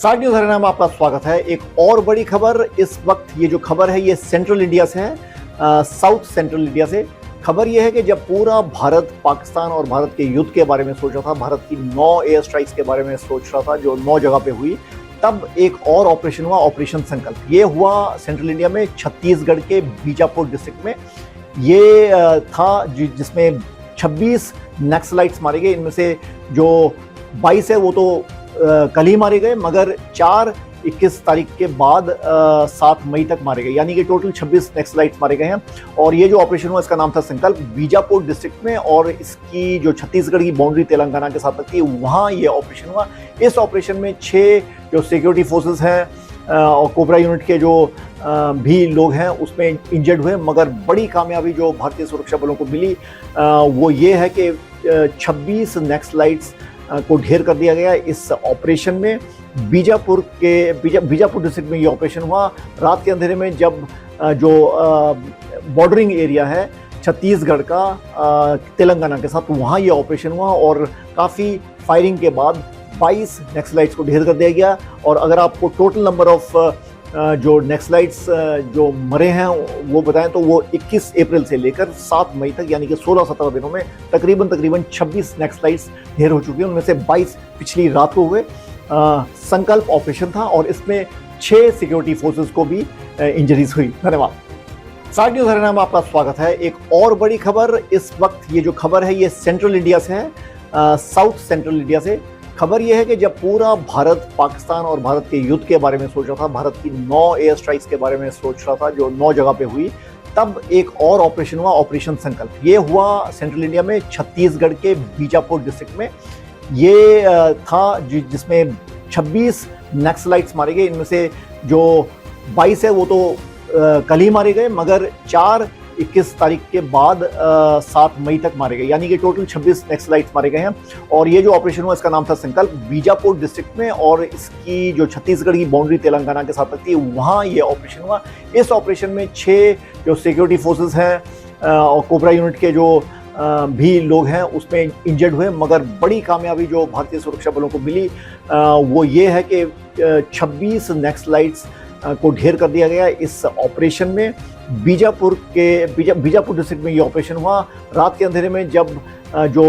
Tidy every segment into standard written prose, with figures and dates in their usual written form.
साठ न्यूज़ हरियाणा में आपका स्वागत है। एक और बड़ी खबर इस वक्त, ये जो खबर है ये सेंट्रल इंडिया से है, साउथ सेंट्रल इंडिया से। खबर ये है कि जब पूरा भारत पाकिस्तान और भारत के युद्ध के बारे में सोच रहा था, भारत की 9 एयर स्ट्राइक्स के बारे में सोच रहा था जो 9 जगह पे हुई, तब एक और ऑपरेशन हुआ, ऑपरेशन संकल्प। ये हुआ सेंट्रल इंडिया में, छत्तीसगढ़ के बीजापुर डिस्ट्रिक्ट में। ये था जिसमें 26 नक्सलाइट्स मारे गए। इनमें से जो 22 है वो तो कल ही मारे गए, मगर 21 तारीख के बाद 7 मई तक मारे गए, यानी कि टोटल 26 नक्सलाइट्स मारे गए हैं। और ये जो ऑपरेशन हुआ इसका नाम था संकल्प, बीजापुर डिस्ट्रिक्ट में, और इसकी जो छत्तीसगढ़ की बाउंड्री तेलंगाना के साथ लगती है, वहाँ ये ऑपरेशन हुआ। इस ऑपरेशन में 6 जो सिक्योरिटी फोर्सेस हैं और कोबरा यूनिट के जो भी लोग हैं उसमें इंजर्ड हुए, मगर बड़ी कामयाबी जो भारतीय सुरक्षा बलों को मिली वो ये है कि 26 नक्सलाइट्स को ढेर कर दिया गया इस ऑपरेशन में। बीजापुर डिस्ट्रिक्ट में ये ऑपरेशन हुआ। रात के अंधेरे में जब जो बॉर्डरिंग एरिया है छत्तीसगढ़ का तेलंगाना के साथ, वहाँ ये ऑपरेशन हुआ और काफ़ी फायरिंग के बाद 22 नक्सलाइट्स को ढेर कर दिया गया। और अगर आपको टोटल नंबर ऑफ जो नक्सलाइट्स जो मरे हैं वो बताएं तो वो 21 अप्रैल से लेकर 7 मई तक, यानी कि 16-17 दिनों में तकरीबन 26 नक्सलाइट्स ढेर हो चुके हैं। उनमें से 22 पिछली रात को हुए। संकल्प ऑपरेशन था और इसमें 6 सिक्योरिटी फोर्सेस को भी इंजरीज हुई। धन्यवाद। साठ न्यूज़ हरियाणा में आपका स्वागत है। एक और बड़ी खबर इस वक्त, ये जो खबर है ये सेंट्रल इंडिया से है, साउथ सेंट्रल इंडिया से। खबर यह है कि जब पूरा भारत पाकिस्तान और भारत के युद्ध के बारे में सोच रहा था, भारत की 9 एयर स्ट्राइक्स के बारे में सोच रहा था जो 9 जगह पे हुई, तब एक और ऑपरेशन हुआ, ऑपरेशन संकल्प। ये हुआ सेंट्रल इंडिया में, छत्तीसगढ़ के बीजापुर डिस्ट्रिक्ट में। ये था जिसमें 26 नक्सलाइट्स मारे गए। इनमें से जो 22 है वो तो कल ही मारे गए, मगर 21 तारीख के बाद 7 मई तक मारे गए, यानी कि टोटल 26 नक्सलाइट्स मारे गए हैं। और ये जो ऑपरेशन हुआ इसका नाम था संकल्प, बीजापुर डिस्ट्रिक्ट में, और इसकी जो छत्तीसगढ़ की बाउंड्री तेलंगाना के साथ लगती है, वहाँ ये ऑपरेशन हुआ। इस ऑपरेशन में 6 जो सिक्योरिटी फोर्सेस हैं और कोबरा यूनिट के जो भी लोग हैं उसमें इंजर्ड हुए, मगर बड़ी कामयाबी जो भारतीय सुरक्षा बलों को मिली वो ये है कि 26 नक्सलाइट्स को ढेर कर दिया गया इस ऑपरेशन में। बीजापुर डिस्ट्रिक्ट में ये ऑपरेशन हुआ। रात के अंधेरे में जब जो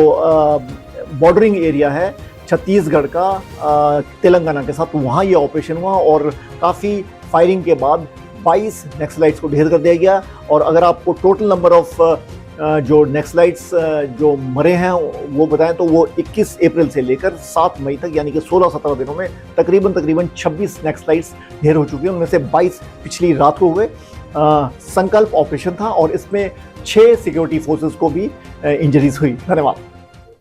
बॉर्डरिंग एरिया है छत्तीसगढ़ का तेलंगाना के साथ, वहाँ ये ऑपरेशन हुआ और काफ़ी फायरिंग के बाद 22 नक्सलाइट्स को ढेर कर दिया गया। और अगर आपको टोटल नंबर ऑफ जो नक्सलाइट्स जो मरे हैं वो बताएं तो वो 21 अप्रैल से लेकर 7 मई तक, यानी कि 16-17 दिनों में तकरीबन 26 नक्सलाइट्स ढेर हो चुके हैं। उनमें से 22 पिछली रात को हुए। संकल्प ऑपरेशन था और इसमें 6 सिक्योरिटी फोर्सेस को भी इंजरीज हुई। धन्यवाद।